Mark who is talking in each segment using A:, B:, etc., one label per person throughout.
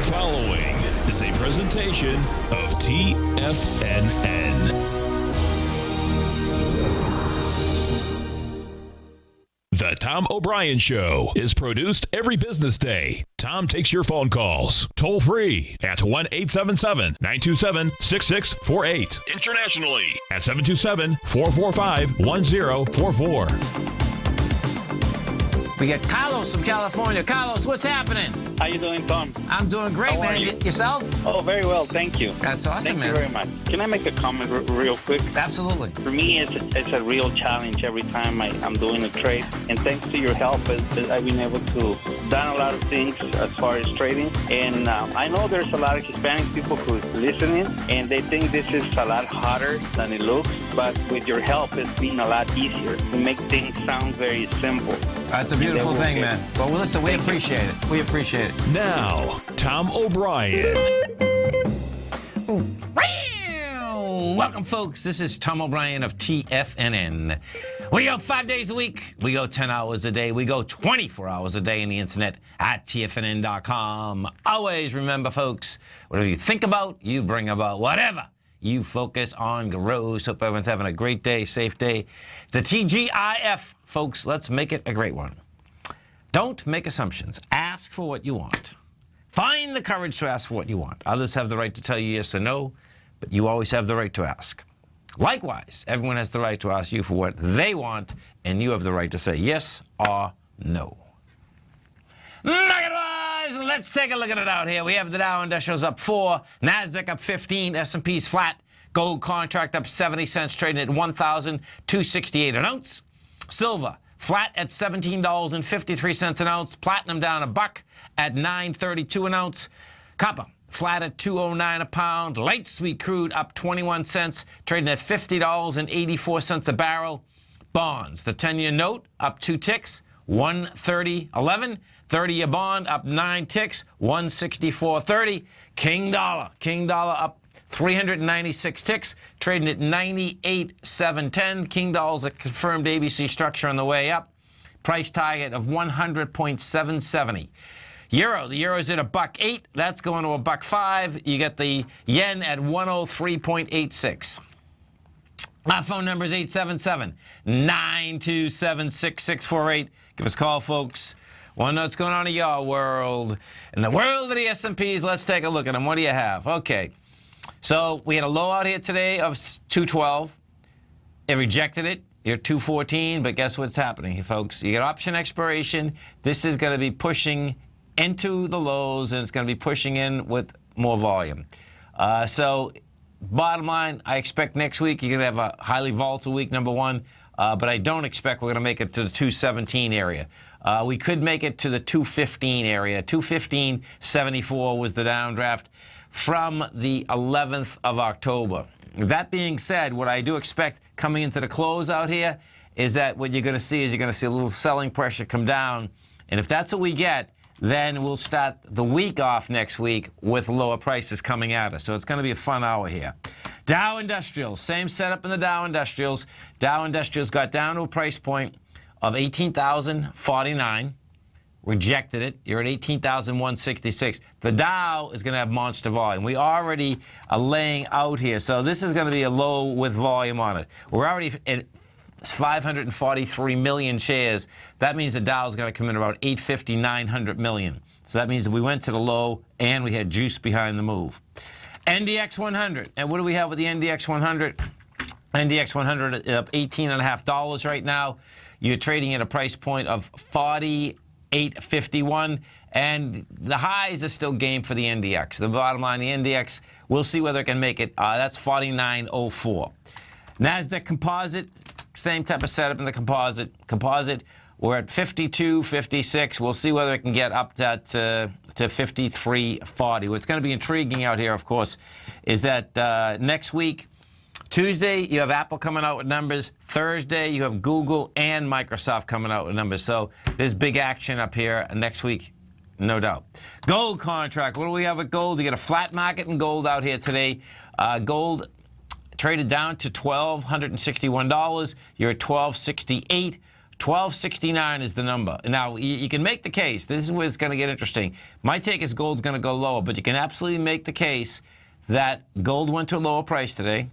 A: following is a presentation of TFNN. The Tom O'Brien Show is produced every business day. Tom takes your phone calls toll free at 1-877-927-6648. Internationally at 727-445-1044.
B: We got Carlos from California. Carlos, what's happening?
C: How you doing, Tom?
B: I'm doing great, man. Yourself?
C: Oh, very well, thank you.
B: That's awesome,
C: man. Thank you very much. Can I make a comment real quick?
B: Absolutely.
C: For me, it's a real challenge every time I'm doing a trade. And thanks to your help, I've been able to done a lot of things as far as trading. And I know there's a lot of Hispanic people who's listening, and they think this is a lot harder than it looks. But with your help, it's been a lot easier to make things sound very simple.
B: That's a beautiful thing, man. Well, listen, we appreciate it. We appreciate it.
A: Now, Tom O'Brien.
B: Welcome, folks. This is Tom O'Brien of TFNN. We go 5 days a week. We go 10 hours a day. We go 24 hours a day on the internet at TFNN.com. Always remember, folks, whatever you think about, you bring about. Whatever you focus on grows. Hope everyone's having a great day, safe day. It's a TGIF, folks. Let's make it a great one. Don't make assumptions. Ask for what you want. Find the courage to ask for what you want. Others have the right to tell you yes or no, but you always have the right to ask. Likewise, everyone has the right to ask you for what they want, and you have the right to say yes or no. Market-wise, let's take a look at it out here. We have the Dow Industrials up 4, NASDAQ up 15, S&P's flat, gold contract up 70 cents, trading at $1,268 an ounce. Silver flat at $17.53 an ounce. Platinum down $1 at $9.32 an ounce. Copper flat at $2.09 a pound. Light sweet crude up 21 cents, trading at $50.84 a barrel. Bonds, the 10-year note up 2 ticks, 130.11. 30-year bond up 9 ticks, 164.30. King dollar up 396 ticks, trading at 98.710. King dollar's a confirmed ABC structure on the way up. Price target of 100.770. Euro, the euro's at $1.08. That's going to $1.05. You get the yen at 103.86. My phone number is 877-927-6648. Give us a call, folks. Want to know what's going on in your world. In the world of the S&Ps, let's take a look at them. What do you have? Okay. So we had a low out here today of 212. It rejected it. You're 214, but guess what's happening, folks? You got option expiration. This is going to be pushing into the lows, and it's going to be pushing in with more volume. So bottom line, I expect next week you're going to have a highly volatile week, number one, but I don't expect we're going to make it to the 217 area. We could make it to the 215 area. 215.74 was the downdraft from the 11th of October. That being said, what I do expect coming into the close out here is that what you're going to see is you're going to see a little selling pressure come down. And if that's what we get, then we'll start the week off next week with lower prices coming at us. So it's going to be a fun hour here. Dow Industrials, same setup in the Dow Industrials. Dow Industrials got down to a price point of 18,049. Rejected it. You're at 18,166. The Dow is going to have monster volume. We already are laying out here. So this is going to be a low with volume on it. We're already at 543 million shares. That means the Dow is going to come in about 850, 900 million. So that means that we went to the low and we had juice behind the move. NDX 100. And what do we have with the NDX 100? NDX 100 up $18.50 right now. You're trading at a price point of 48.51, and the highs are still game for the NDX. The bottom line, the NDX, we'll see whether it can make it. That's 49.04. NASDAQ Composite, same type of setup in the composite. We're at 52.56. We'll see whether it can get up that to 53.40. What's going to be intriguing out here, of course, is that next week, Tuesday, you have Apple coming out with numbers. Thursday, you have Google and Microsoft coming out with numbers. So there's big action up here next week, no doubt. Gold contract. What do we have with gold? You get a flat market in gold out here today. Gold traded down to $1,261. You're at $1,268. 1269 is the number. Now, you can make the case. This is where it's going to get interesting. My take is gold's going to go lower, but you can absolutely make the case that gold went to a lower price today,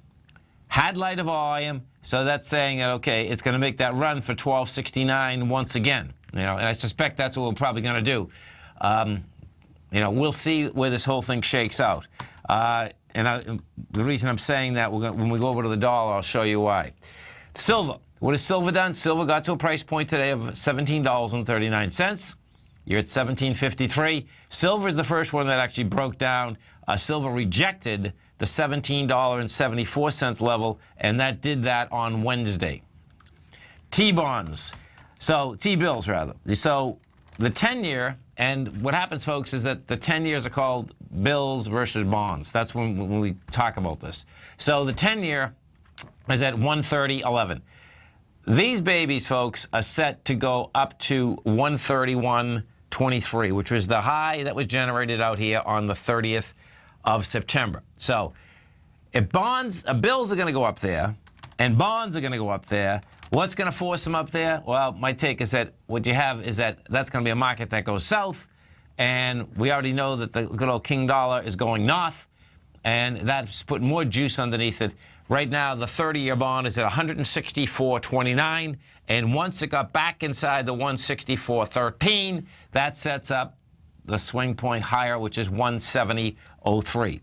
B: had lighter volume, so that's saying that, okay, it's going to make that run for 1269 once again. And I suspect that's what we're probably going to do. We'll see where this whole thing shakes out. The reason I'm saying that, when we go over to the dollar, I'll show you why. Silver. What has silver done? Silver got to a price point today of $17.39. You're at $17.53. Silver is the first one that actually broke down. Silver rejected the $17.74 level, and that did that on Wednesday. T-bonds. T-bills, rather. So the 10-year, and what happens, folks, is that the 10 years are called bills versus bonds. That's when we talk about this. So the 10-year is at 130.11. These babies, folks, are set to go up to 131.23, which was the high that was generated out here on the 30th of September. So if bills are going to go up there and bonds are going to go up there, what's going to force them up there? Well, my take is that what you have is that's going to be a market that goes south, and we already know that the good old king dollar is going north, and that's putting more juice underneath it. Right now, the 30-year bond is at 164.29, and once it got back inside the 164.13, that sets up the swing point higher, which is 170.03.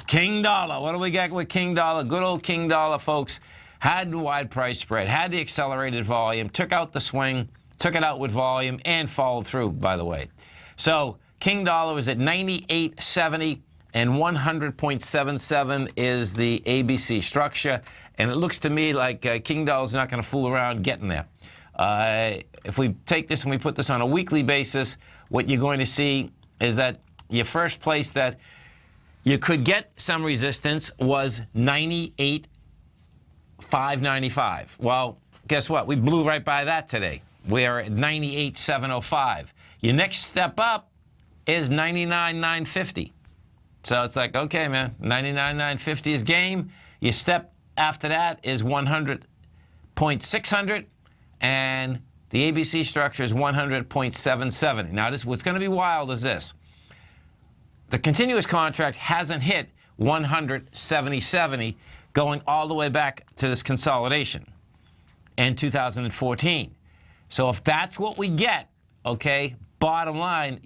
B: King dollar. What do we get with king dollar? Good old king dollar, folks. Had the wide price spread, had the accelerated volume, took out the swing, took it out with volume, and followed through, by the way. So king dollar is at 98.70. And 100.77 is the ABC structure. And it looks to me like king dollar's not going to fool around getting there. If we take this and we put this on a weekly basis, what you're going to see is that your first place that you could get some resistance was 98.595. Well, guess what? We blew right by that today. We're at 98.705. Your next step up is 99.950. So it's like, okay, man, 99.950 is game. Your step after that is 100.600, and the ABC structure is 100.770. Now, what's going to be wild is this. The continuous contract hasn't hit 170.70 going all the way back to this consolidation in 2014. So if that's what we get, okay, bottom line,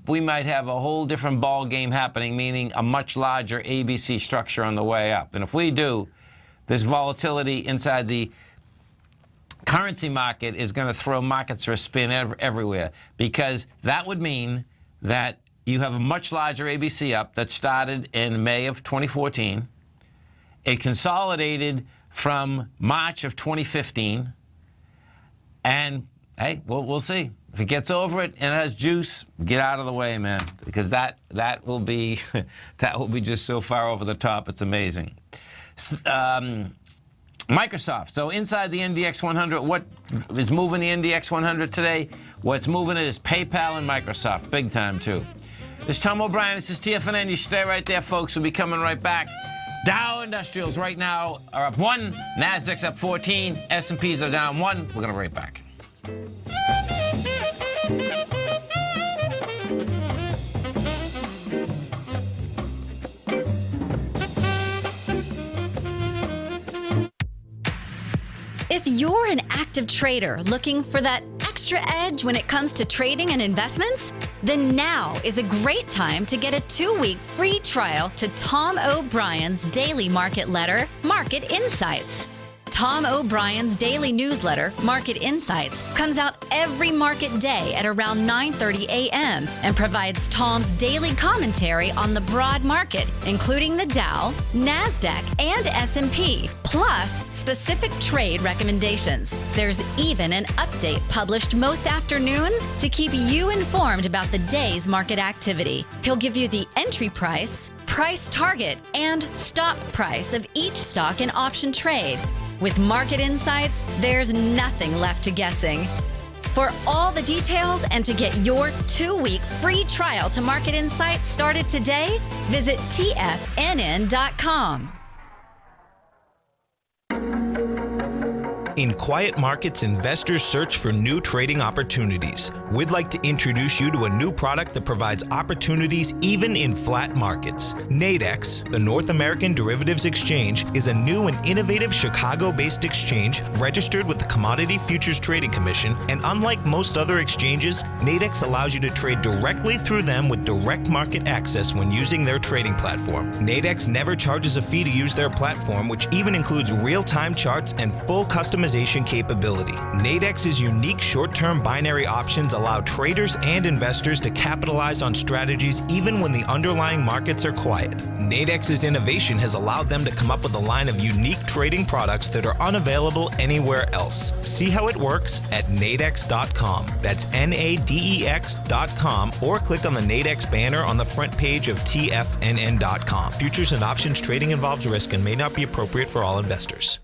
B: we might have a whole different ball game happening, meaning a much larger ABC structure on the way up. And if we do, this volatility inside the currency market is going to throw markets for a spin everywhere, because that would mean that you have a much larger ABC up that started in May of 2014. It consolidated from March of 2015. And, hey, we'll see. If it gets over it and it has juice, get out of the way, man, because that will be just so far over the top. It's amazing. Microsoft. So inside the NDX 100, what is moving the NDX 100 today? What's moving it is PayPal and Microsoft, big time too. This is Tom O'Brien. This is TFNN. You stay right there, folks. We'll be coming right back. Dow Industrials right now are up 1. Nasdaq's up 14. S&Ps are down 1. We're going to be right back.
D: If you're an active trader looking for that extra edge when it comes to trading and investments, then now is a great time to get a 2-week free trial to Tom O'Brien's daily market letter, Market Insights. Tom O'Brien's daily newsletter, Market Insights, comes out every market day at around 9:30 a.m. and provides Tom's daily commentary on the broad market, including the Dow, Nasdaq, and S&P, plus specific trade recommendations. There's even an update published most afternoons to keep you informed about the day's market activity. He'll give you the entry price, price target, and stop price of each stock and option trade. With Market Insights, there's nothing left to guessing. For all the details and to get your 2-week free trial to Market Insights started today, visit TFNN.com.
E: In quiet markets, investors search for new trading opportunities. We'd like to introduce you to a new product that provides opportunities even in flat markets. Nadex, the North American Derivatives Exchange, is a new and innovative Chicago-based exchange registered with the Commodity Futures Trading Commission, and unlike most other exchanges, Nadex allows you to trade directly through them with direct market access when using their trading platform. Nadex never charges a fee to use their platform, which even includes real-time charts and full customization capability. Nadex's unique short-term binary options allow traders and investors to capitalize on strategies even when the underlying markets are quiet. Nadex's innovation has allowed them to come up with a line of unique trading products that are unavailable anywhere else. See how it works at nadex.com. That's NADEX.com, or click on the Nadex banner on the front page of TFNN.com. Futures and options trading involves risk and may not be appropriate for all investors.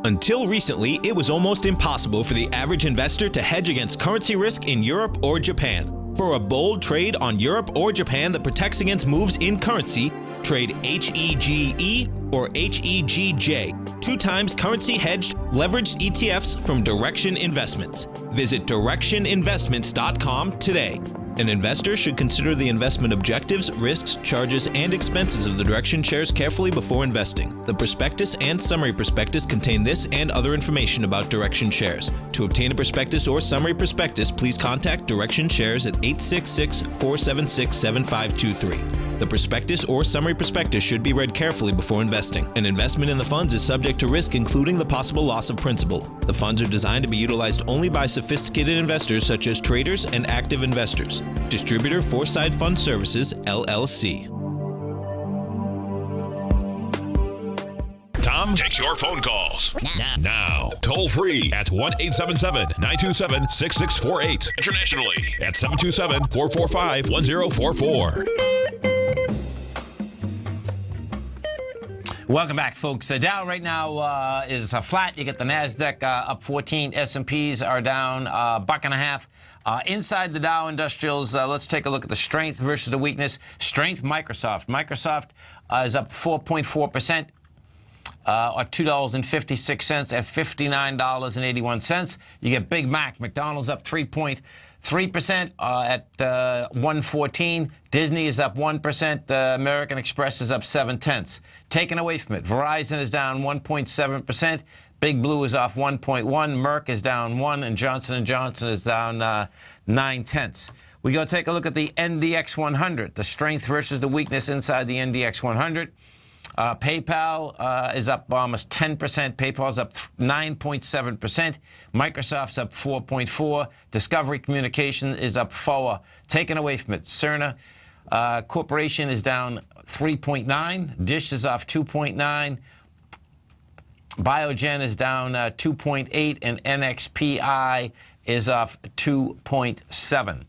E: Until recently, it was almost impossible for the average investor to hedge against currency risk in Europe or Japan. For a bold trade on Europe or Japan that protects against moves in currency, trade HEGE or HEGJ, 2 times currency hedged leveraged ETFs from Direction Investments. Visit directioninvestments.com today. An investor should consider the investment objectives, risks, charges, and expenses of the Direction shares carefully before investing. The prospectus and summary prospectus contain this and other information about Direction shares. To obtain a prospectus or summary prospectus, please contact Direction shares at 866-476-7523. The prospectus or summary prospectus should be read carefully before investing. An investment in the funds is subject to risk, including the possible loss of principal. The funds are designed to be utilized only by sophisticated investors such as traders and active investors. Distributor Foreside Fund Services, LLC.
A: Tom takes your phone calls now. Toll free at 1-877-927-6648. Internationally at 727-445-1044.
B: Welcome back, folks. Dow right now is flat. You get the NASDAQ up 14. S&Ps are down $1.50. Inside the Dow Industrials, let's take a look at the strength versus the weakness. Strength, Microsoft. Microsoft is up 4.4%. Or $2.56 at $59.81. You get Big Mac. McDonald's up 3.3% at $1.14. Disney is up 1%. American Express is up 0.7. Taken away from it, Verizon is down 1.7%. Big Blue is off 1.1. Merck is down 1, and Johnson & Johnson is down 0.9. We go take a look at the NDX 100. The strength versus the weakness inside the NDX 100. PayPal is up almost 10%. PayPal's up 9.7%. Microsoft's up 4.4%. Discovery Communication is up 4%. Taken away from it, Cerna Corporation is down 3.9%. Dish is off 2.9%. Biogen is down 2.8%, and NXPI is off 2.7%.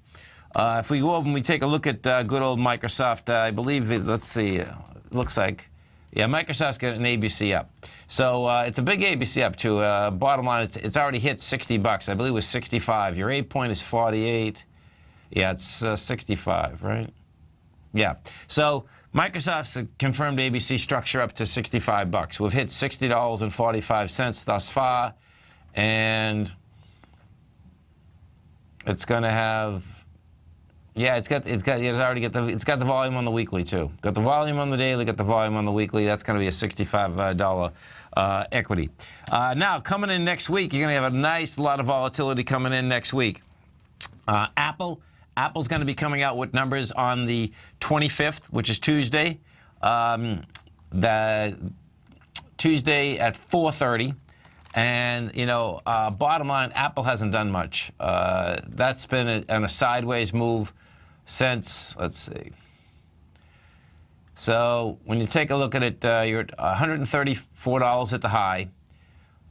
B: If we go over and we take a look at good old Microsoft, I believe, let's see, it looks like, yeah, Microsoft's got an ABC up. So it's a big ABC up, too. Bottom line is it's already hit $60. I believe it was 65. Your 8 point is 48. Yeah, it's 65, right? Yeah. So Microsoft's confirmed ABC structure up to $65. We've hit $60.45 thus far, and it's going to have. Yeah, it's got the volume on the weekly too. Got the volume on the daily, got the volume on the weekly. That's going to be a $65 equity. Now coming in next week, you're going to have a nice lot of volatility coming in next week. Apple's going to be coming out with numbers on the 25th, which is Tuesday. The Tuesday at 4:30. And, you know, bottom line, Apple hasn't done much. That's been a sideways move since, let's see. So when you take a look at it, you're at $134 at the high.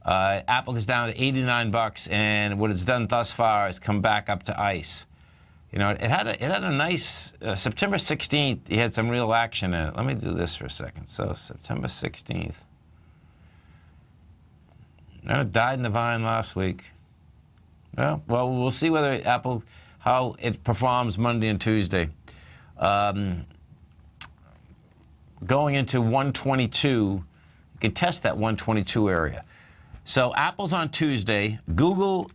B: Apple is down to $89, and what it's done thus far is come back up to ice. You know, it had a nice September 16th. You had some real action in it. Let me do this for a second. So September 16th. It died in the vine last week. Well, we'll see whether how it performs Monday and Tuesday. Going into 122, you can test that 122 area. So Apple's on Tuesday. Google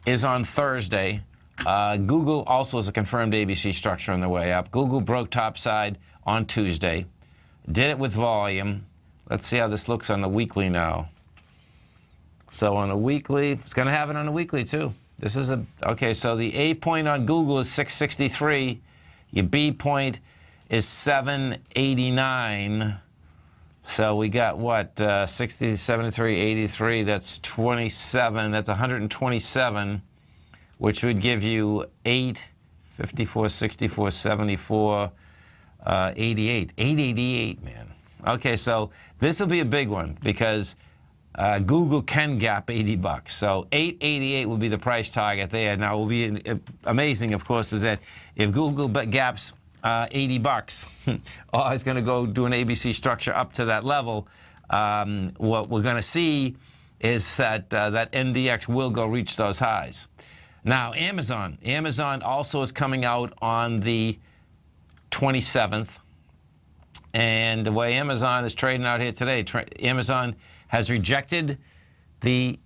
B: is on Thursday. Google also is a confirmed ABC structure on the way up. Google broke topside on Tuesday. Did it with volume. Let's see how this looks on the weekly now. So on the weekly, it's going to have it on the weekly too. This is okay, so the A point on Google is 663. Your B point is 789. So we got what, 60, 73, 83, that's 27, that's 127, which would give you 8, 54, 64, 74, 88. 888, man. Okay, so this will be a big one because Google can gap $80. So 888 will be the price target there. Now, it will be amazing, of course, is that if Google gaps $80, it's going to go do an ABC structure up to that level. What we're going to see is that that NDX will go reach those highs. Now, Amazon also is coming out on the 27th. And the way Amazon is trading out here today, Amazon has rejected the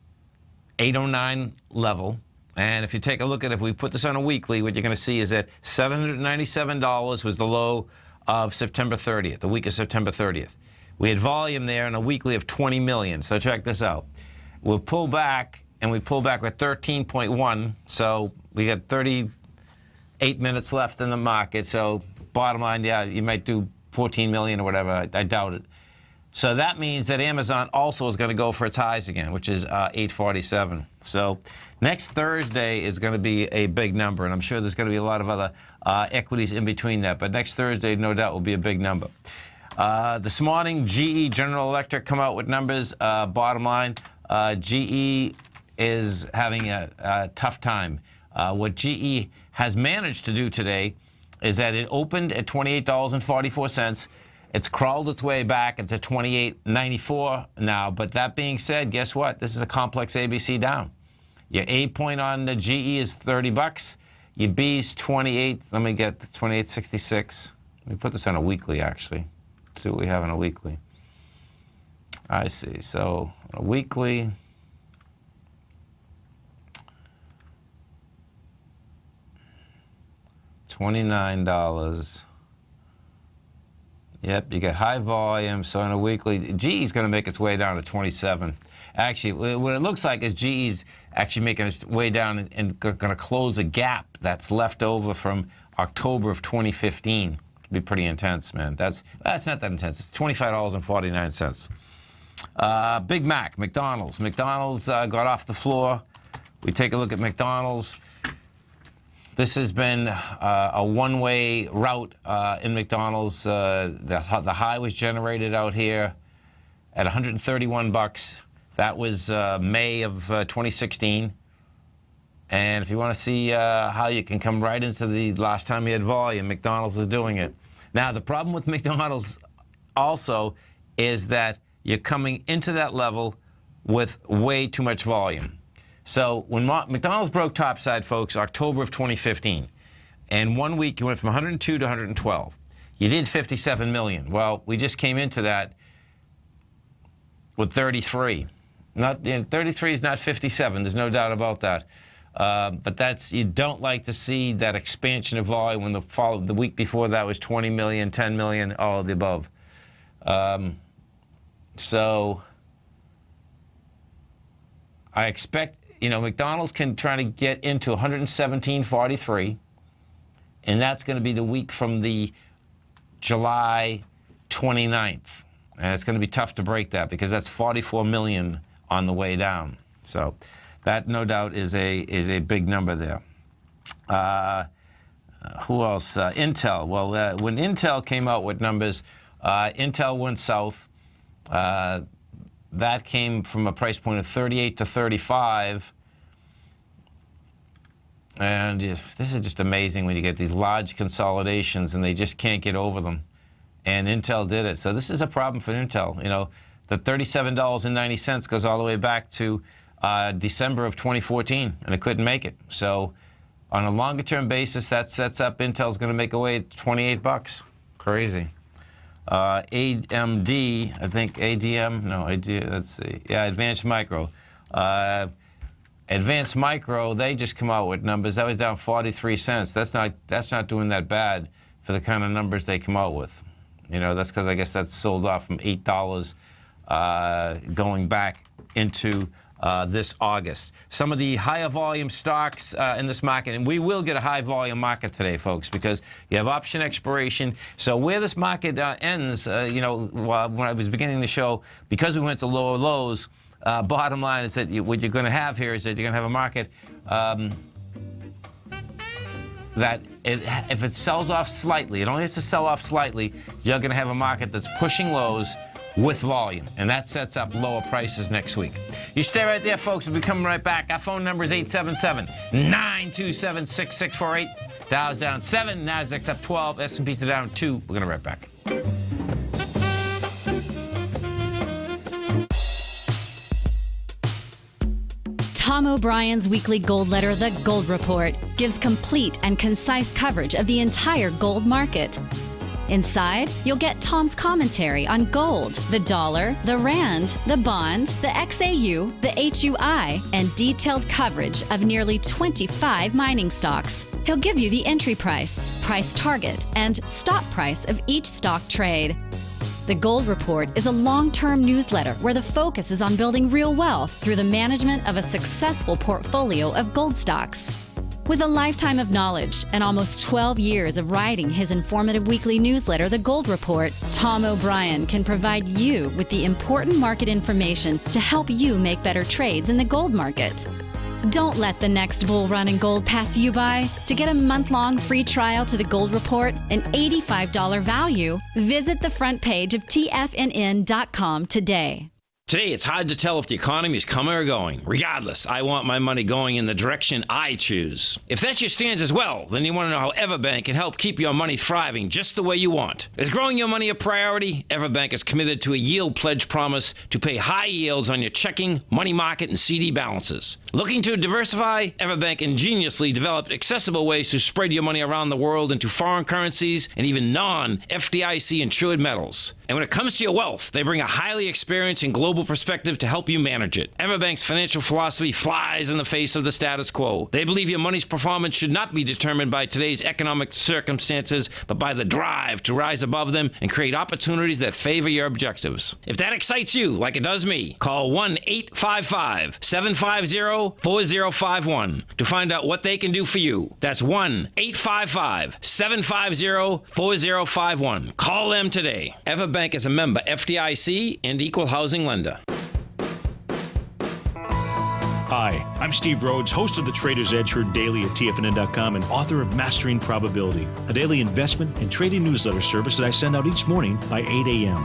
B: 809 level. And if you take a look at it, if we put this on a weekly, what you're going to see is that $797 was the low of September 30th, the week of September 30th. We had volume there in a weekly of 20 million. So check this out. We'll pull back, and we pull back with 13.1. So we got 38 minutes left in the market. So bottom line, yeah, you might do 14 million or whatever. I doubt it. So that means that Amazon also is going to go for its highs again, which is 847. So next Thursday is going to be a big number, and I'm sure there's going to be a lot of other equities in between that. But next Thursday, no doubt, will be a big number. This morning, GE, General Electric, come out with numbers. Bottom line, GE is having a tough time. What GE has managed to do today is that it opened at $28.44. It's crawled its way back. It's at $28.94 now. But that being said, guess what? This is a complex ABC down. Your A point on the GE is $30. Your B's 28. Let me get the 28.66. Let me put this on a weekly, actually. See what we have on a weekly. I see. So a weekly. $29. Yep, you get high volume, so on a weekly, GE is going to make its way down to 27. Actually, what it looks like is GE's actually making its way down and going to close a gap that's left over from October of 2015. It'll be pretty intense, man. That's not that intense. It's $25.49. Big Mac, McDonald's. McDonald's got off the floor. We take a look at McDonald's. This has been a one-way route in McDonald's. The high was generated out here at $131. That was May of 2016. And if you want to see how you can come right into the last time you had volume, McDonald's is doing it. Now, the problem with McDonald's also is that you're coming into that level with way too much volume. So when McDonald's broke topside, folks, October of 2015, and 1 week you went from 102 to 112. You did 57 million. Well, we just came into that with 33. 33 is not 57. There's no doubt about that. But you don't like to see that expansion of volume when the week before that was 20 million, 10 million, all of the above. So I expect, McDonald's can try to get into 117.43, and that's going to be the week from the July 29th. And it's going to be tough to break that because that's 44 million on the way down. So that, no doubt, is a big number there. Who else? Intel. Well, when Intel came out with numbers, Intel went south. That came from a price point of 38 to 35. And this is just amazing when you get these large consolidations and they just can't get over them. And Intel did it. So this is a problem for Intel. The $37.90 goes all the way back to December of 2014, and it couldn't make it. So on a longer-term basis, that sets up Intel's going to make away at $28. Crazy. AMD, I think ADM, no, let's see. Yeah, Advanced Micro. Advanced Micro, they just come out with numbers. That was down 43 cents. That's not doing that bad for the kind of numbers they come out with. You know, that's because I guess that's sold off from $8 going back into this August. Some of the higher volume stocks in this market, and we will get a high volume market today, folks, because you have option expiration. So where this market ends, you know, when I was beginning the show, because we went to lower lows, bottom line is that what you're going to have here is that you're going to have a market that if it sells off slightly, it only has to sell off slightly, you're going to have a market that's pushing lows with volume, and that sets up lower prices next week. You stay right there, folks. We'll be coming right back. Our phone number is 877-927-6648. Dow's down 7, Nasdaq's up 12, S&P's down 2. We're going to be right back.
D: Tom O'Brien's weekly gold letter, The Gold Report, gives complete and concise coverage of the entire gold market. Inside, you'll get Tom's commentary on gold, the dollar, the rand, the bond, the XAU, the HUI, and detailed coverage of nearly 25 mining stocks. He'll give you the entry price, price target, and stop price of each stock trade. The Gold Report is a long-term newsletter where the focus is on building real wealth through the management of a successful portfolio of gold stocks. With a lifetime of knowledge and almost 12 years of writing his informative weekly newsletter, The Gold Report, Tom O'Brien can provide you with the important market information to help you make better trades in the gold market. Don't let the next bull run in gold pass you by. To get a month-long free trial to The Gold Report, an $85 value, visit the front page of TFNN.com today.
F: Today, it's hard to tell if the economy is coming or going. Regardless, I want my money going in the direction I choose. If that's your stance as well, then you want to know how Everbank can help keep your money thriving just the way you want. Is growing your money a priority? Everbank is committed to a yield pledge promise to pay high yields on your checking, money market, and CD balances. Looking to diversify? Everbank ingeniously developed accessible ways to spread your money around the world into foreign currencies and even non-FDIC insured metals. And when it comes to your wealth, they bring a highly experienced and global perspective to help you manage it. Everbank's financial philosophy flies in the face of the status quo. They believe your money's performance should not be determined by today's economic circumstances, but by the drive to rise above them and create opportunities that favor your objectives. If that excites you, like it does me, call 1-855-750-4051 to find out what they can do for you. That's 1-855-750-4051. Call them today. Everbank is a member FDIC and equal housing lender.
G: Hi, I'm Steve Rhodes, host of the Trader's Edge, heard daily at TFNN.com and author of Mastering Probability, a daily investment and trading newsletter service that I send out each morning by 8 a.m.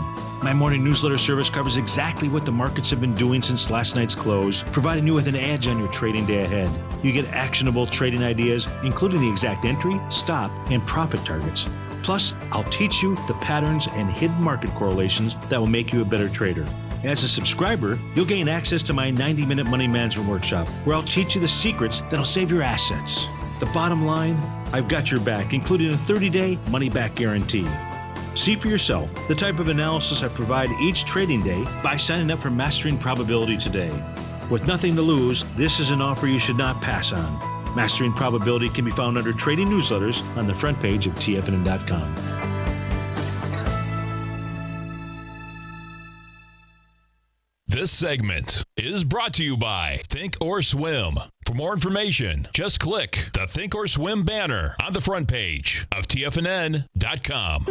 G: My morning newsletter service covers exactly what the markets have been doing since last night's close, providing you with an edge on your trading day ahead. You get actionable trading ideas, including the exact entry, stop, and profit targets. Plus, I'll teach you the patterns and hidden market correlations that will make you a better trader. As a subscriber, you'll gain access to my 90-minute money management workshop, where I'll teach you the secrets that'll save your assets. The bottom line, I've got your back, including a 30-day money-back guarantee. See for yourself the type of analysis I provide each trading day by signing up for Mastering Probability today. With nothing to lose, this is an offer you should not pass on. Mastering Probability can be found under Trading Newsletters on the front page of TFNN.com.
A: This segment is brought to you by Think or Swim. For more information, just click the Think or Swim banner on the front page of TFNN.com.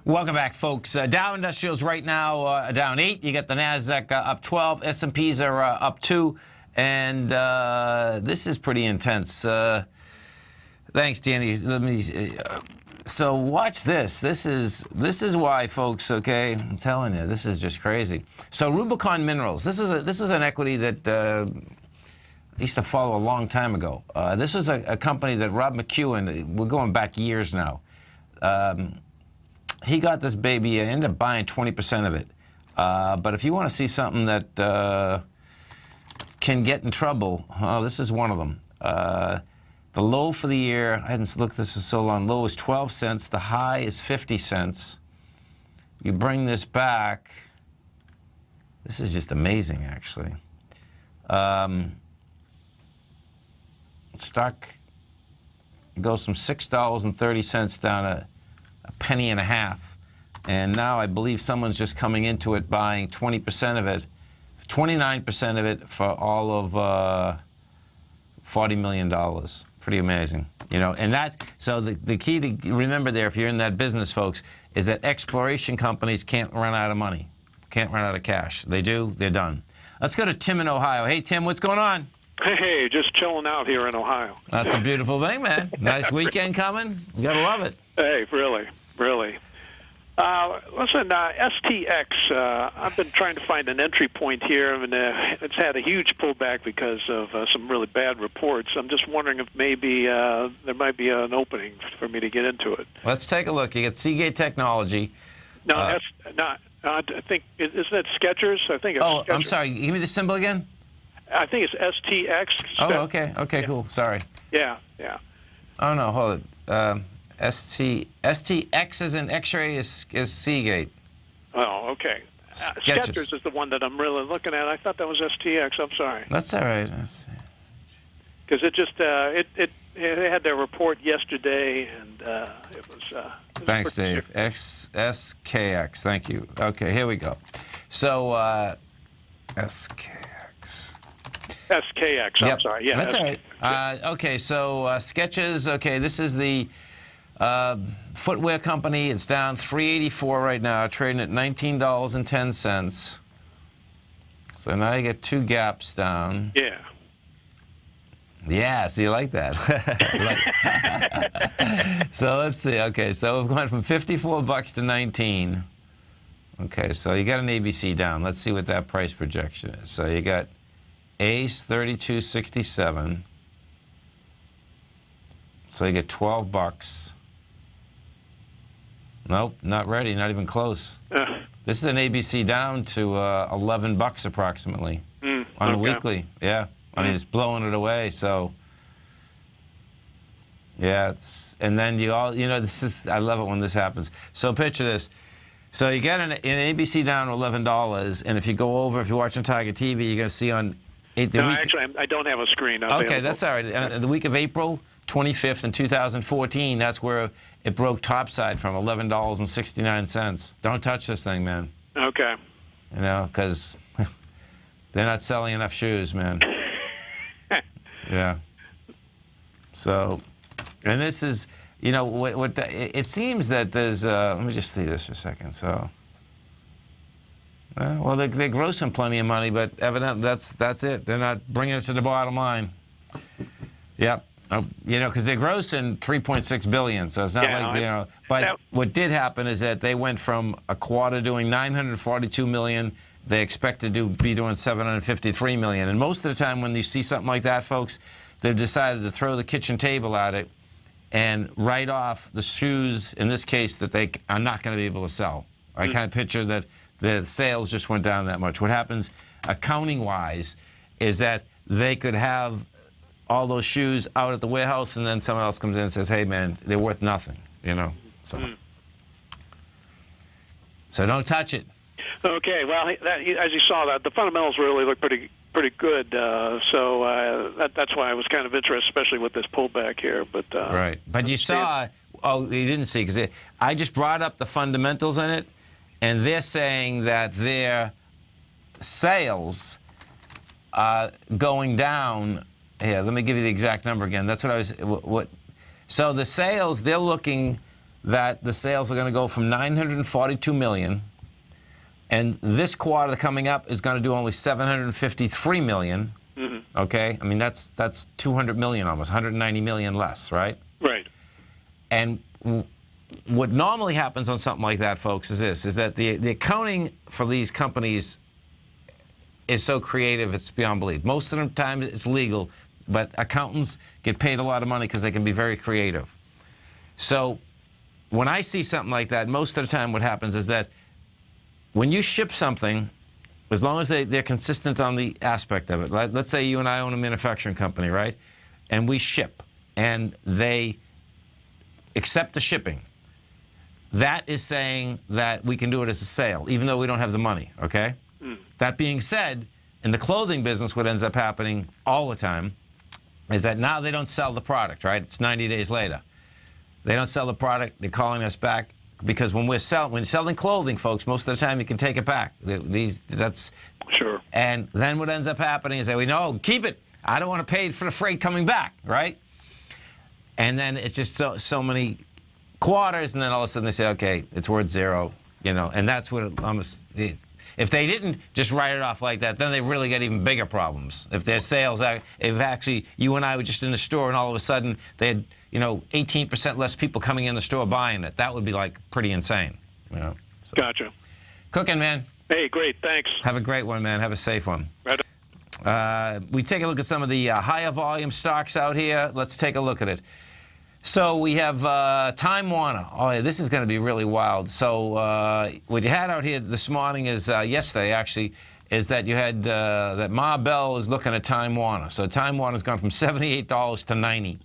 B: Welcome back, folks. Dow Industrials right now down 8. You got the Nasdaq up 12. S&Ps are up 2. And this is pretty intense. Thanks, Danny. Let me. So watch this. This is why, folks. Okay, I'm telling you, this is just crazy. So Rubicon Minerals. This is an equity that I used to follow a long time ago. This was a company that Rob McEwen. We're going back years now. He got this baby, ended up buying 20% of it. But if you want to see something that can get in trouble. Oh, this is one of them. The low for the year, I hadn't looked at this for so long, low is 12 cents, the high is 50 cents. You bring this back, this is just amazing, actually. Stock goes from $6.30 down to a penny and a half. And now I believe someone's just coming into it buying 20% of it, 29% of it for all of $40 million. Pretty amazing, you know. And that's, so the key to remember there, if you're in that business, folks, is that exploration companies can't run out of money, can't run out of cash. They do, they're done. Let's go to Tim in Ohio. Hey, Tim, what's going on?
H: Hey, just chilling out here in Ohio.
B: That's a beautiful thing, man. Nice weekend coming. You gotta love it.
H: Hey, really, really. Listen, STX, I've been trying to find an entry point here, and it's had a huge pullback because of some really bad reports. I'm just wondering if maybe there might be an opening for me to get into it.
B: Let's take a look. You got Seagate Technology.
H: No, that's not. I think, isn't it Skechers? I think it's
B: Oh,
H: Skechers.
B: I'm sorry. Give me the symbol again.
H: I think it's STX.
B: Oh, okay. Okay, cool. Sorry.
H: Yeah, yeah.
B: Oh, no, hold it. STX is an X-ray is Seagate.
H: Oh, okay. Skechers is the one that I'm really looking at. I thought that was STX. I'm sorry.
B: That's all right.
H: Because it just it had their report yesterday, and it was.
B: Thanks, Dave. SKX. Thank you. Okay, here we go. So SKX.
H: SKX. I'm sorry. Yeah,
B: that's all right. Okay, so Skechers. Okay, this is the footwear company. It's down $3.84 right now, trading at $19.10. So now you get two gaps down.
H: Yeah.
B: Yeah, so you like that. So let's see. Okay, so we've gone from $54 to 19. Okay, so you got an ABC down. Let's see what that price projection is. So you got ACE 32.67. So you get $12. Nope, not ready, not even close. This is an ABC down to $11 approximately on the weekly. Yeah, I mean it's blowing it away. So yeah, and then this is, I love it when this happens. So picture this. So you get an ABC down to $11, and if you go over, if you're watching Tiger TV, you're gonna see on
H: actually, I don't have a screen.
B: Okay, that's all right. The week of April 25th in 2014, that's where it broke topside from $11.69. Don't touch this thing, man.
H: Okay.
B: You know, because they're not selling enough shoes, man. Yeah. So, and this is, you know, what it seems that there's. Let me just see this for a second. So, well, they're grossing plenty of money, but evidently that's it. They're not bringing it to the bottom line. Yep. You know, because they're grossing $3.6 billion, so it's not like, you know. But what did happen is that they went from a quarter doing $942 million. They expected to be doing $753 million. And most of the time when you see something like that, folks, they've decided to throw the kitchen table at it and write off the shoes, in this case, that they are not going to be able to sell. I kind of picture that the sales just went down that much. What happens accounting-wise is that they could have all those shoes out at the warehouse, and then someone else comes in and says, hey, man, they're worth nothing, you know. So don't touch it.
H: Okay, well, as you saw, that the fundamentals really look pretty good. So that's why I was kind of interested, especially with this pullback here. But
B: right. But you saw, you didn't see, because I just brought up the fundamentals in it, and they're saying that their sales are going down. Here, let me give you the exact number again. That's what I was. So the sales, they're looking that the sales are going to go from $942 million, and this quarter coming up is going to do only $753 million. Okay, I mean that's $200 million almost, $190 million less, right?
H: Right.
B: And what normally happens on something like that, folks, is that the accounting for these companies is so creative, it's beyond belief. Most of the time it's legal, but accountants get paid a lot of money because they can be very creative. So when I see something like that, most of the time what happens is that when you ship something, as long as they're consistent on the aspect of it. Right? Let's say you and I own a manufacturing company, right? And we ship, and they accept the shipping. That is saying that we can do it as a sale, even though we don't have the money, okay? That being said, in the clothing business, what ends up happening all the time is that now they don't sell the product, right? It's 90 days later. They don't sell the product. They're calling us back because when selling clothing, folks, most of the time you can take it back. That's
H: Sure.
B: And then what ends up happening is that we know, keep it. I don't want to pay for the freight coming back, right? And then it's just so many quarters, and then all of a sudden they say, okay, it's worth zero, and that's what if they didn't just write it off like that, then they really get even bigger problems. If their sales, if actually you and I were just in the store and all of a sudden they had, 18% less people coming in the store buying it, that would be like pretty insane, So.
H: Gotcha.
B: Cooking, man.
H: Hey, great. Thanks.
B: Have a great one, man. Have a safe one.
H: Right.
B: We take a look at some of the higher volume stocks out here. Let's take a look at it. So we have Time Warner. Oh, yeah, this is going to be really wild. So what you had out here this morning is, yesterday actually, is that you had that Ma Bell is looking at Time Warner. So Time Warner's gone from $78 to $90.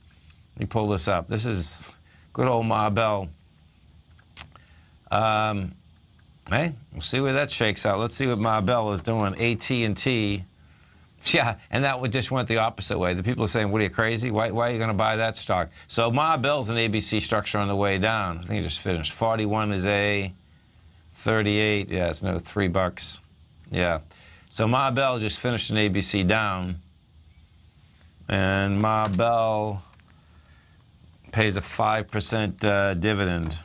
B: Let me pull this up. This is good old Ma Bell. Hey, we'll see where that shakes out. Let's see what Ma Bell is doing. AT&T. Yeah, and that would just went the opposite way. The people are saying, what are you, crazy? Why are you going to buy that stock? So Ma Bell's an ABC structure on the way down. I think it just finished. 41 is A, 38, yeah, it's no $3. Yeah. So Ma Bell just finished an ABC down. And Ma Bell pays a 5% dividend.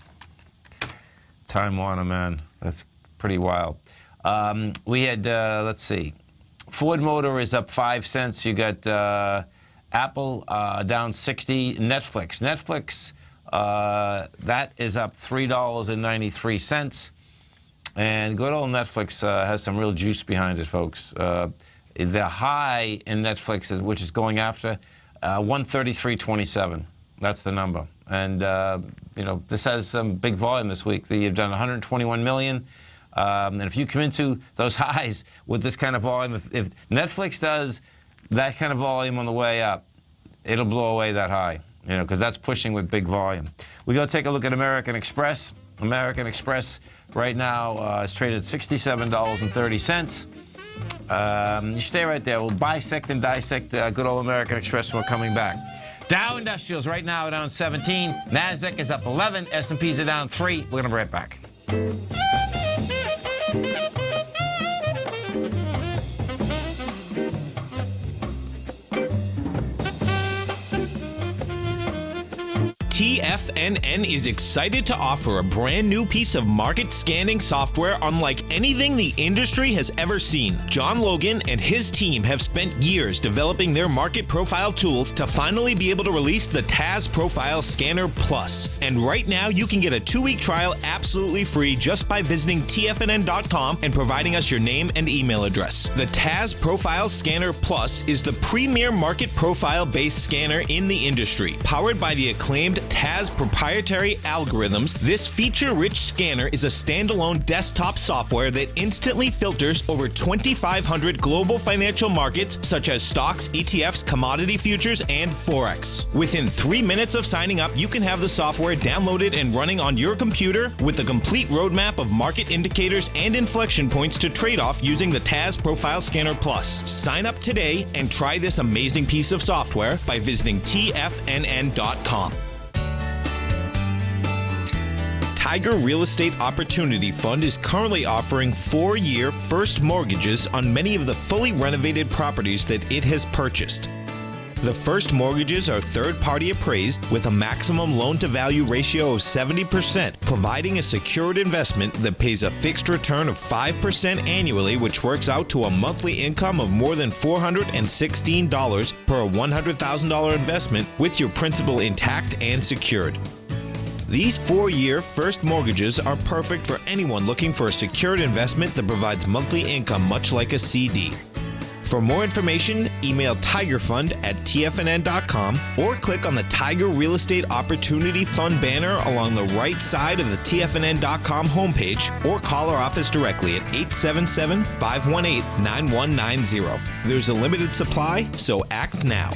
B: Time Warner, man. That's pretty wild. We had, let's see. Ford Motor is up 5 cents. You got Apple down 60. Netflix, that is up $3.93. And good old Netflix has some real juice behind it, folks. The high in Netflix, which is going after 133.27. That's the number. And this has some big volume this week. You've done 121 million. And if you come into those highs with this kind of volume, if Netflix does that kind of volume on the way up, it'll blow away that high, because that's pushing with big volume. We go take a look at American Express. American Express right now is traded at $67.30. You stay right there. We'll bisect and dissect good old American Express when we're coming back. Dow Industrials right now are down 17. NASDAQ is up 11. S&Ps are down 3. We're going to be right back.
E: TFNN is excited to offer a brand new piece of market scanning software unlike anything the industry has ever seen. John Logan and his team have spent years developing their market profile tools to finally be able to release the TAS Profile Scanner Plus. And right now you can get a 2-week trial absolutely free just by visiting TFNN.com and providing us your name and email address. The TAS Profile Scanner Plus is the premier market profile-based scanner in the industry. Powered by the acclaimed TAS proprietary algorithms, this feature-rich scanner is a standalone desktop software that instantly filters over 2,500 global financial markets such as stocks, ETFs, commodity futures, and Forex. Within 3 minutes of signing up, you can have the software downloaded and running on your computer with a complete roadmap of market indicators and inflection points to trade off using the TAS Profile Scanner Plus. Sign up today and try this amazing piece of software by visiting TFNN.com. Tiger Real Estate Opportunity Fund is currently offering 4-year first mortgages on many of the fully renovated properties that it has purchased. The first mortgages are third-party appraised with a maximum loan-to-value ratio of 70%, providing a secured investment that pays a fixed return of 5% annually, which works out to a monthly income of more than $416 per $100,000 investment with your principal intact and secured. These 4-year first mortgages are perfect for anyone looking for a secured investment that provides monthly income much like a CD. For more information, email tigerfund@tfnn.com or click on the Tiger Real Estate Opportunity Fund banner along the right side of the tfnn.com homepage, or call our office directly at 877-518-9190. There's a limited supply, so act now.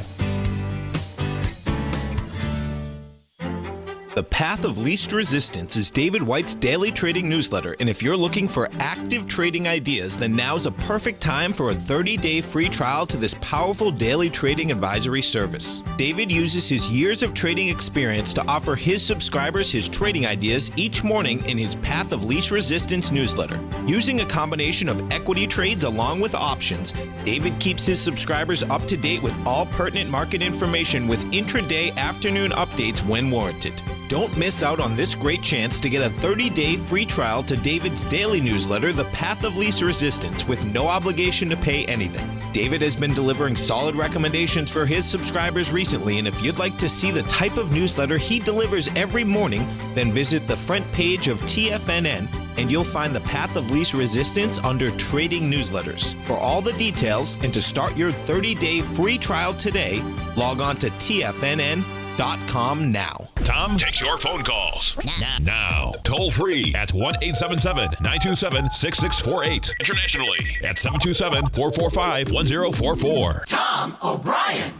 E: The Path of Least Resistance is David White's daily trading newsletter, and if you're looking for active trading ideas, then now's a perfect time for a 30-day free trial to this powerful daily trading advisory service. David uses his years of trading experience to offer his subscribers his trading ideas each morning in his Path of Least Resistance newsletter. Using a combination of equity trades along with options, David keeps his subscribers up to date with all pertinent market information with intraday afternoon updates when warranted. Don't miss out on this great chance to get a 30-day free trial to David's daily newsletter, The Path of Least Resistance, with no obligation to pay anything. David has been delivering solid recommendations for his subscribers recently, and if you'd like to see the type of newsletter he delivers every morning, then visit the front page of TFNN and you'll find the Path of Least Resistance under Trading Newsletters. For all the details and to start your 30-day free trial today, log on to TFNN.com now.
A: Tom takes your phone calls now. Toll free at 1-877-927-6648. Internationally at 727-445-1044.
I: Tom O'Brien.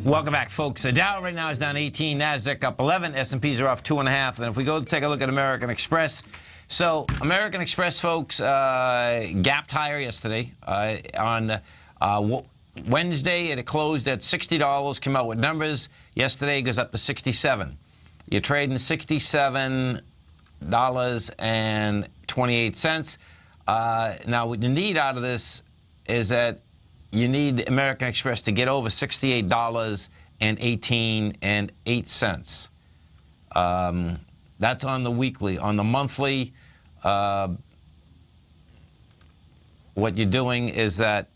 B: Welcome back, folks. The Dow right now is down 18, NASDAQ up 11, S&Ps are off 2.5. And if we go to take a look at American Express, so American Express, folks, gapped higher yesterday. On Wednesday, it closed at $60, came out with numbers. Yesterday, it goes up to $67. You're trading $67.28. Now, what you need out of this is that you need American Express to get over $68.18. That's on the weekly. On the monthly, what you're doing is that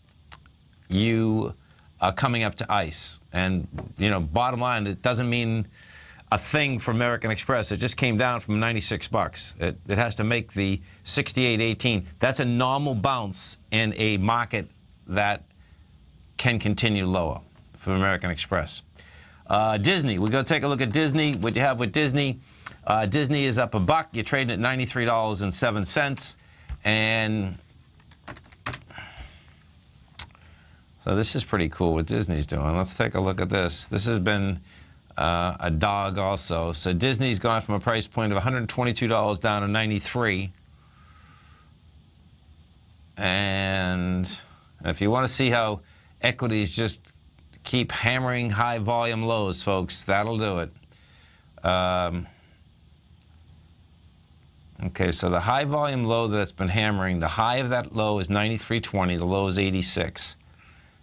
B: you are coming up to ice. And, you know, bottom line, it doesn't mean a thing for American Express. It just came down from $96. It has to make the $68.18. That's a normal bounce in a market that can continue lower for American Express. Disney, we're going to take a look at Disney. What you have with Disney, Disney is up $1. You're trading at $93.07. And so this is pretty cool what Disney's doing. Let's take a look at this. This has been a dog also. So Disney's gone from a price point of $122 down to $93. And if you want to see how equities just keep hammering high volume lows, folks, that'll do it. Okay, so the high volume low that's been hammering, the high of that low is 93.20, the low is 86.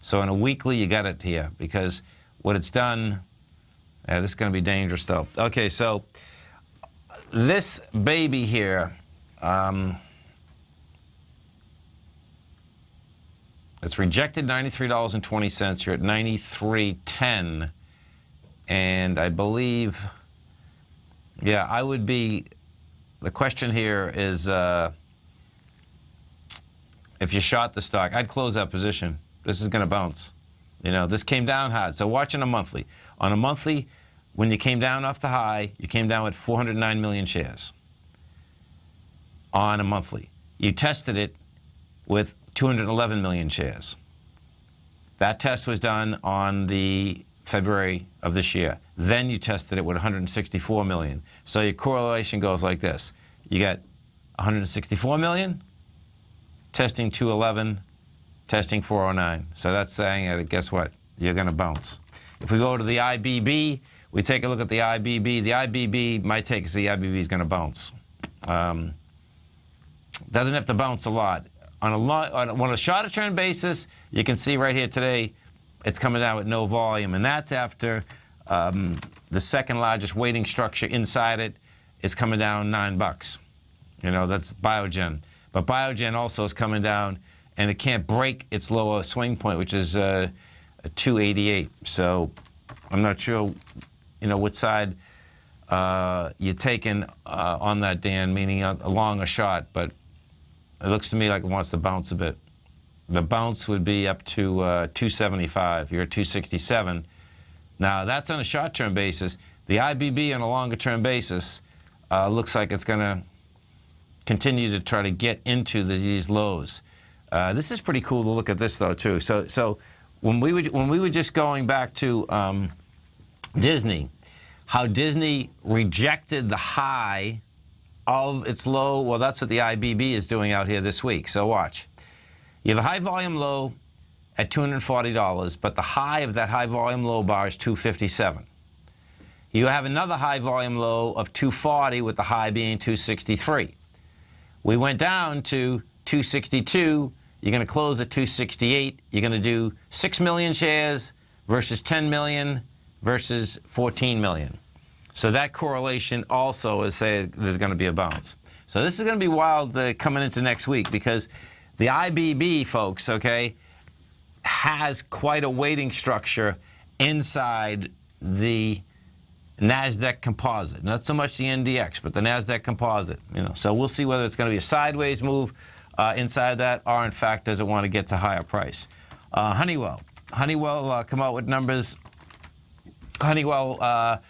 B: So in a weekly, you got it here, because what it's done, this is going to be dangerous though. Okay, so this baby here, it's rejected $93.20. You're at $93.10. And I believe, yeah, I would be, the question here is if you short the stock, I'd close that position. This is going to bounce. You know, this came down hard. So watching a monthly. On a monthly, when you came down off the high, you came down with 409 million shares. On a monthly. You tested it with 211 million shares. That test was done on the February of this year. Then you tested it with 164 million. So your correlation goes like this. You got 164 million, testing 211, testing 409. So that's saying that, guess what? You're going to bounce. If we go to the IBB, we take a look at the IBB. The IBB, my take is the IBB is going to bounce. Doesn't have to bounce a lot. On a shorter term basis, you can see right here today, it's coming down with no volume. And that's after the second largest weighting structure inside it is coming down $9. You know, that's Biogen. But Biogen also is coming down, and it can't break its lower swing point, which is 288. So I'm not sure, you know, what side you're taking on that, Dan, meaning a long or short, but it looks to me like it wants to bounce a bit. The bounce would be up to 275. You're at 267. Now, that's on a short-term basis. The IBB on a longer-term basis looks like it's going to continue to try to get into these lows. This is pretty cool to look at this, though, too. So when we were just going back to Disney, how Disney rejected the high of its low, well, that's what the IBB is doing out here this week. So watch. You have a high volume low at $240, but the high of that high volume low bar is 257. You have another high volume low of 240 with the high being 263. We went down to 262. You're going to close at 268. You're going to do 6 million shares versus 10 million versus 14 million. So that correlation also is saying there's going to be a bounce. So this is going to be wild coming into next week because the IBB, folks, okay, has quite a weighting structure inside the NASDAQ composite. Not so much the NDX, but the NASDAQ composite. So we'll see whether it's going to be a sideways move inside that or, in fact, does it want to get to higher price. Honeywell come out with numbers. Honeywell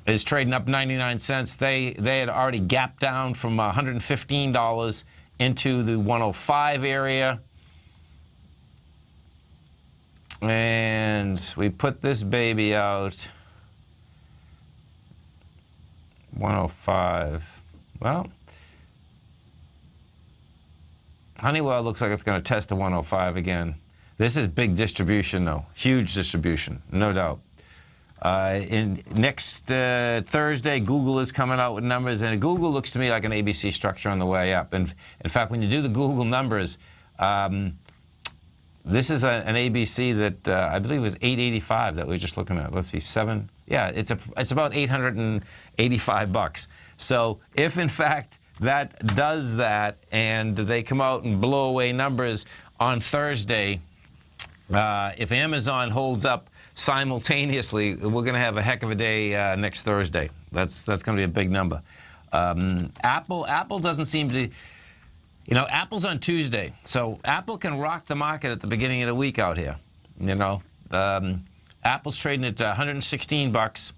B: is trading up 99 cents. They had already gapped down from $115 into the 105 area. And we put this baby out 105. Well, Honeywell looks like it's going to test the 105 again. This is big distribution, though. Huge distribution, no doubt. Next Thursday, Google is coming out with numbers, and Google looks to me like an ABC structure on the way up. And in fact, when you do the Google numbers, this is an ABC that I believe was 885 that we were just looking at. Let's see, 7. Yeah, it's about $885. So if in fact that does that, and they come out and blow away numbers on Thursday, if Amazon holds up simultaneously, we're going to have a heck of a day next Thursday. That's going to be a big number. Apple doesn't seem to, Apple's on Tuesday, so Apple can rock the market at the beginning of the week out here. Apple's trading at $116,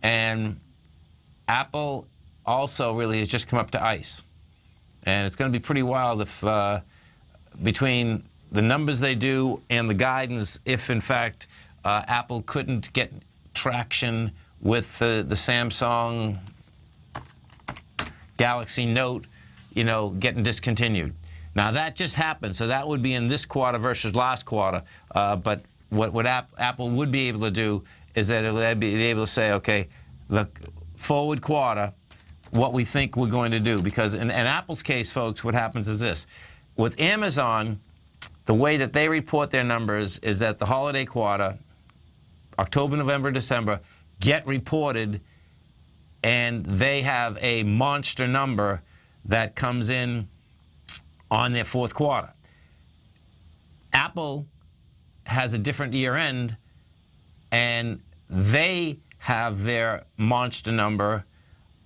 B: and Apple also really has just come up to ice, and it's going to be pretty wild if between the numbers they do and the guidance, if in fact Apple couldn't get traction with the Samsung Galaxy Note, getting discontinued. Now that just happened, so that would be in this quarter versus last quarter. But what Apple would be able to do is that it would be able to say, okay, the forward quarter, what we think we're going to do. Because in Apple's case, folks, what happens is this. With Amazon, the way that they report their numbers is that the holiday quarter, October, November, December, get reported, and they have a monster number that comes in on their fourth quarter. Apple has a different year end, and they have their monster number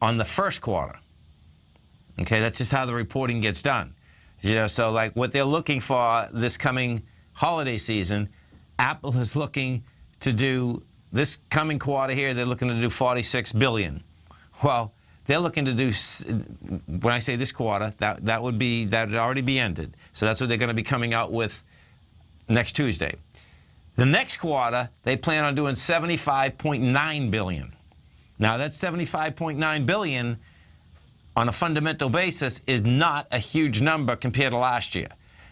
B: on the first quarter. Okay, that's just how the reporting gets done. So like what they're looking for this coming holiday season, Apple is looking to do this coming quarter here, they're looking to do $46 billion. Well, they're looking to do, when I say this quarter, that would already be ended. So that's what they're going to be coming out with next Tuesday. The next quarter, they plan on doing $75.9 billion. Now, that $75.9 billion on a fundamental basis is not a huge number compared to last year.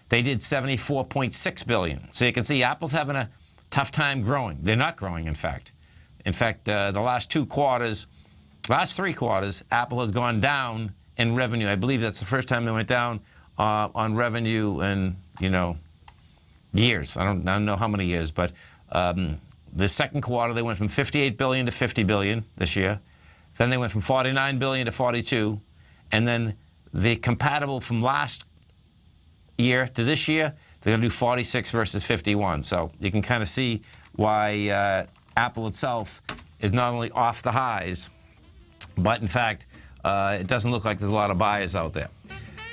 B: They did $74.6 billion. So you can see Apple's having a tough time growing. They're not growing, in fact. In fact, the last three quarters, Apple has gone down in revenue. I believe that's the first time they went down on revenue in, years. I don't know how many years, but the second quarter they went from $58 billion to $50 billion this year. Then they went from $49 billion to $42, and then the compatible from last year to this year, they're going to do 46 versus 51. So you can kind of see why Apple itself is not only off the highs, but in fact, it doesn't look like there's a lot of buyers out there.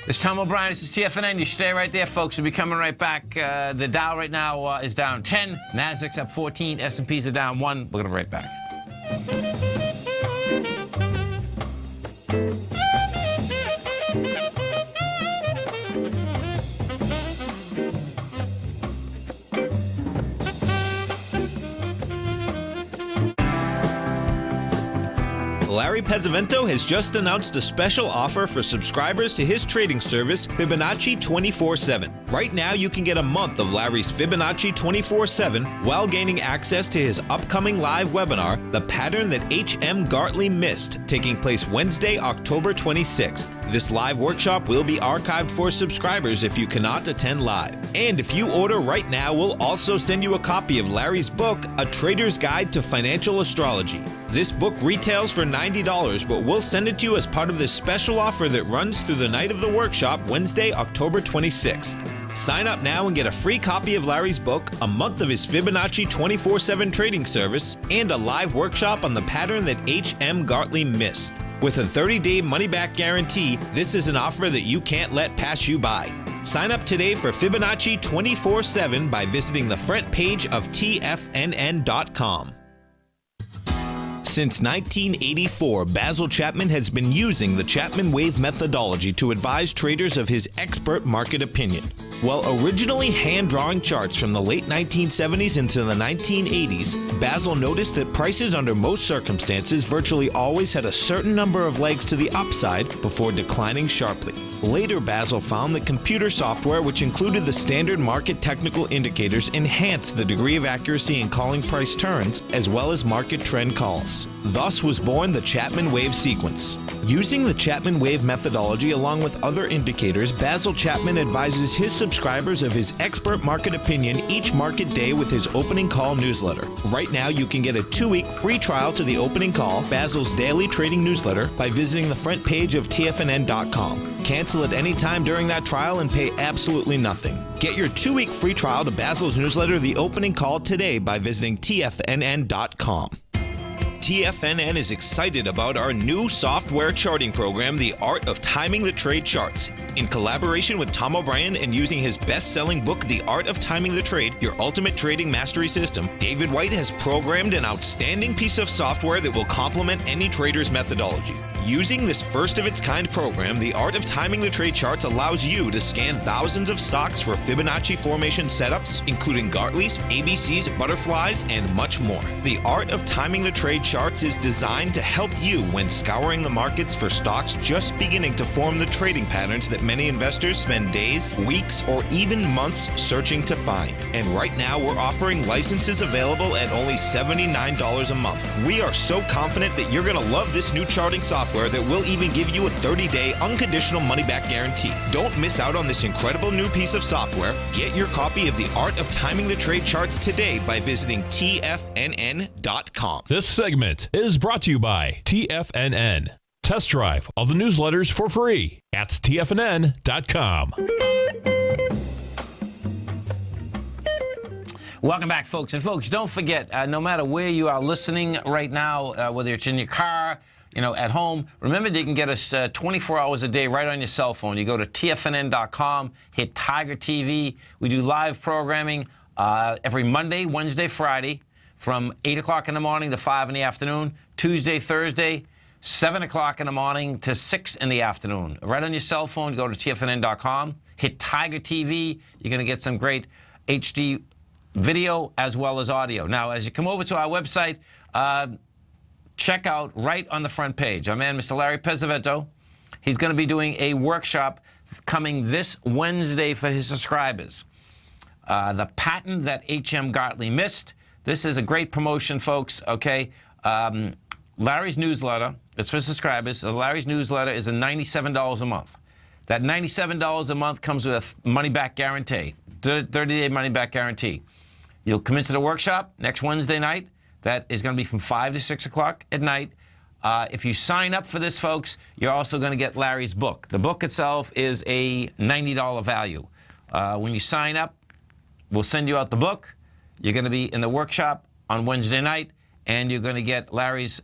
B: It's Tom O'Brien. This is TFNN. You stay right there, folks. We'll be coming right back. The Dow right now is down 10. Nasdaq's up 14. S&Ps are down 1. We're going to be right back.
E: Larry Pesavento has just announced a special offer for subscribers to his trading service, Fibonacci 24/7. Right now, you can get a month of Larry's Fibonacci 24/7 while gaining access to his upcoming live webinar, The Pattern That H.M. Gartley Missed, taking place Wednesday, October 26th. This live workshop will be archived for subscribers if you cannot attend live. And if you order right now, we'll also send you a copy of Larry's book, A Trader's Guide to Financial Astrology. This book retails for $90, but we'll send it to you as part of this special offer that runs through the night of the workshop, Wednesday, October 26th. Sign up now and get a free copy of Larry's book, a month of his Fibonacci 24/7 trading service, and a live workshop on the pattern that H.M. Gartley missed. With a 30-day money-back guarantee, this is an offer that you can't let pass you by. Sign up today for Fibonacci 24/7 by visiting the front page of TFNN.com. Since 1984, Basil Chapman has been using the Chapman Wave methodology to advise traders of his expert market opinion. While originally hand-drawing charts from the late 1970s into the 1980s, Basil noticed that prices under most circumstances virtually always had a certain number of legs to the upside before declining sharply. Later, Basil found that computer software, which included the standard market technical indicators, enhanced the degree of accuracy in calling price turns, as well as market trend calls. Thus was born the Chapman Wave sequence. Using the Chapman Wave methodology along with other indicators, Basil Chapman advises his subscribers of his expert market opinion each market day with his opening call newsletter. Right now, you can get a 2-week free trial to the opening call, Basil's daily trading newsletter, by visiting the front page of TFNN.com. Cancel at any time during that trial and pay absolutely nothing. Get your 2-week free trial to Basil's newsletter, The Opening Call, today by visiting TFNN.com. TFNN is excited about our new software charting program, The Art of Timing the Trade Charts. In collaboration with Tom O'Brien and using his best-selling book, The Art of Timing the Trade, Your Ultimate Trading Mastery System, David White has programmed an outstanding piece of software that will complement any trader's methodology. Using this first-of-its-kind program, The Art of Timing the Trade Charts allows you to scan thousands of stocks for Fibonacci formation setups, including Gartleys, ABCs, butterflies, and much more. The Art of Timing the Trade Charts is designed to help you when scouring the markets for stocks just beginning to form the trading patterns that many investors spend days, weeks, or even months searching to find. And right now, we're offering licenses available at only $79 a month. We are so confident that you're going to love this new charting software that will even give you a 30-day unconditional money-back guarantee. Don't miss out on this incredible new piece of software. Get your copy of The Art of Timing the Trade Charts today by visiting TFNN.com.
A: This segment is brought to you by TFNN. Test drive all the newsletters for free at TFNN.com.
B: Welcome back, folks. And folks, don't forget, no matter where you are listening right now, whether it's in your car, at home, remember that you can get us 24 hours a day right on your cell phone. You go to TFNN.com, hit Tiger TV. We do live programming every Monday, Wednesday, Friday from 8 o'clock in the morning to 5 in the afternoon. Tuesday, Thursday, 7 o'clock in the morning to 6 in the afternoon. Right on your cell phone, go to TFNN.com, hit Tiger TV. You're going to get some great HD video as well as audio. Now, as you come over to our website, check out right on the front page, our man, Mr. Larry Pesavento. He's going to be doing a workshop coming this Wednesday for his subscribers. The Pattern That H.M. Gartley Missed. This is a great promotion, folks, okay? Larry's newsletter, it's for subscribers. Larry's newsletter is $97 a month. That $97 a month comes with a money-back guarantee, 30-day money-back guarantee. You'll come into the workshop next Wednesday night. That is going to be from 5 to 6 o'clock at night. If you sign up for this, folks, you're also going to get Larry's book. The book itself is a $90 value. When you sign up, we'll send you out the book. You're going to be in the workshop on Wednesday night, and you're going to get Larry's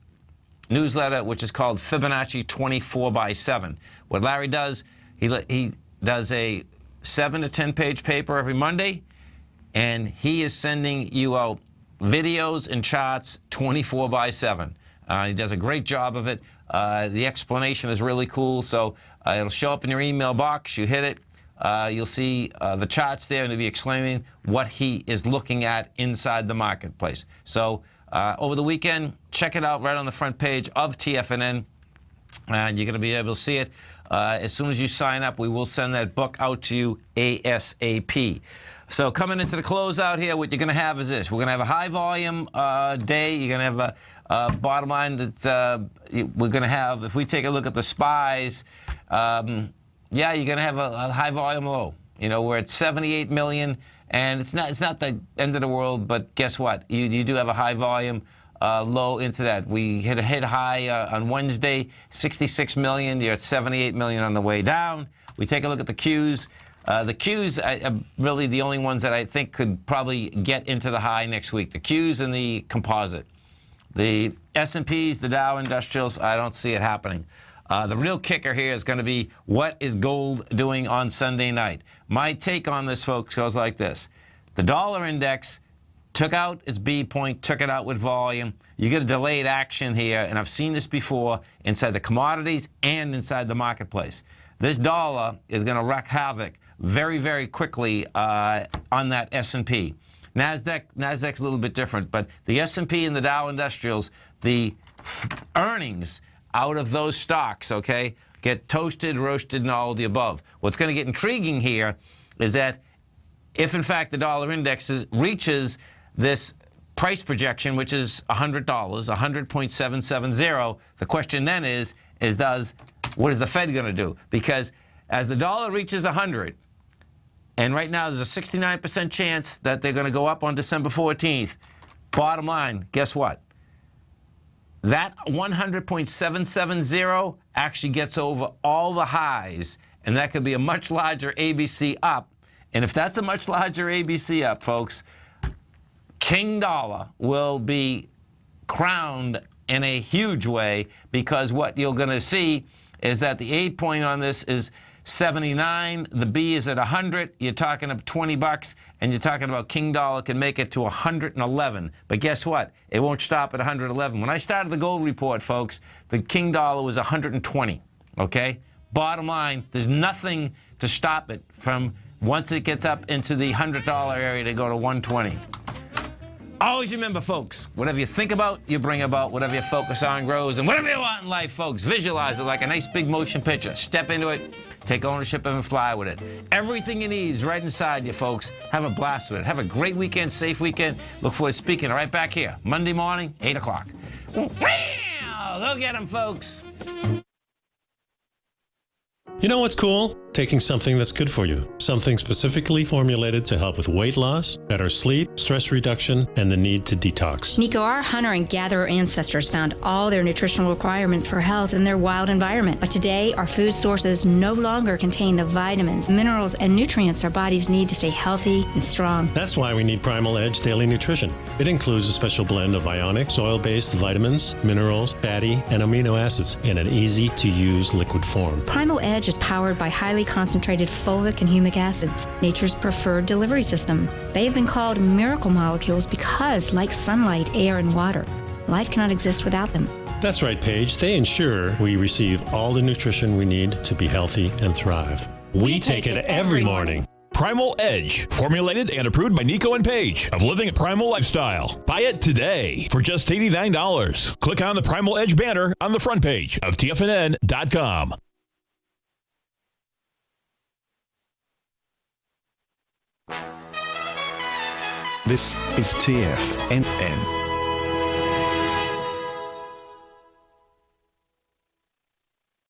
B: newsletter, which is called Fibonacci 24/7. What Larry does, He does a 7 to 10 page paper every Monday, and he is sending you out videos and charts 24/7. He does a great job of it. The explanation is really cool, so it'll show up in your email box. You hit it. You'll see the charts there, and it'll be explaining what he is looking at inside the marketplace. So over the weekend, check it out right on the front page of TFNN, and you're going to be able to see it. As soon as you sign up, we will send that book out to you ASAP. So coming into the closeout here, what you're going to have is this. We're going to have a high volume day. You're going to have a bottom line that we're going to have, if we take a look at the SPYs, yeah, you're going to have a high volume low. You know, we're at 78 million, and it's not the end of the world, but guess what? You do have a high volume low into that. We hit high on Wednesday, 66 million. You're at 78 million on the way down. We take a look at the Qs. The Qs are really the only ones that I think could probably get into the high next week. The Qs and the composite. The S&Ps, the Dow Industrials, I don't see it happening. The real kicker here is going to be, what is gold doing on Sunday night? My take on this, folks, goes like this. The dollar index took out its B point, took it out with volume. You get a delayed action here, and I've seen this before inside the commodities and inside the marketplace. This dollar is going to wreak havoc very, very quickly on that S&P. Nasdaq's a little bit different, but the S&P and the Dow Industrials, the earnings out of those stocks, okay, get toasted, roasted, and all of the above. What's going to get intriguing here is that if, in fact, the dollar index reaches this price projection, which is $100, 100.770, the question then is what is the Fed going to do? Because as the dollar reaches 100, and right now there's a 69% chance that they're going to go up on December 14th, bottom line, guess what? That 100.770 actually gets over all the highs, and that could be a much larger ABC up. And if that's a much larger ABC up, folks, King Dollar will be crowned in a huge way, because what you're going to see is that the 8 point on this is 79, the B is at 100, you're talking about $20, and you're talking about King Dollar can make it to 111. But guess what? It won't stop at 111. When I started the gold report, folks, the King Dollar was 120, okay? Bottom line, there's nothing to stop it from, once it gets up into the $100 area, to go to 120. Always remember, folks, whatever you think about, you bring about. Whatever you focus on grows. And whatever you want in life, folks, visualize it like a nice big motion picture. Step into it, take ownership of it, and fly with it. Everything you need is right inside you, folks. Have a blast with it. Have a great weekend, safe weekend. Look forward to speaking right back here, Monday morning, 8 o'clock. Go get them, folks.
I: You know what's cool? Taking something that's good for you. Something specifically formulated to help with weight loss, better sleep, stress reduction, and the need to detox.
J: Nico, our hunter and gatherer ancestors found all their nutritional requirements for health in their wild environment. But today, our food sources no longer contain the vitamins, minerals, and nutrients our bodies need to stay healthy and strong.
I: That's why we need Primal Edge Daily Nutrition. It includes a special blend of ionic, oil-based vitamins, minerals, fatty, and amino acids in an easy-to-use liquid form.
J: Primal Edge is powered by highly concentrated fulvic and humic acids, nature's preferred delivery system. They have been called miracle molecules because, like sunlight, air, and water, life cannot exist without them.
I: That's right, Paige. They ensure we receive all the nutrition we need to be healthy and thrive. We take it every morning.
A: Primal Edge, formulated and approved by Nico and Paige of Living a Primal Lifestyle. Buy it today for just $89. Click on the Primal Edge banner on the front page of TFNN.com.
K: This is TFNN.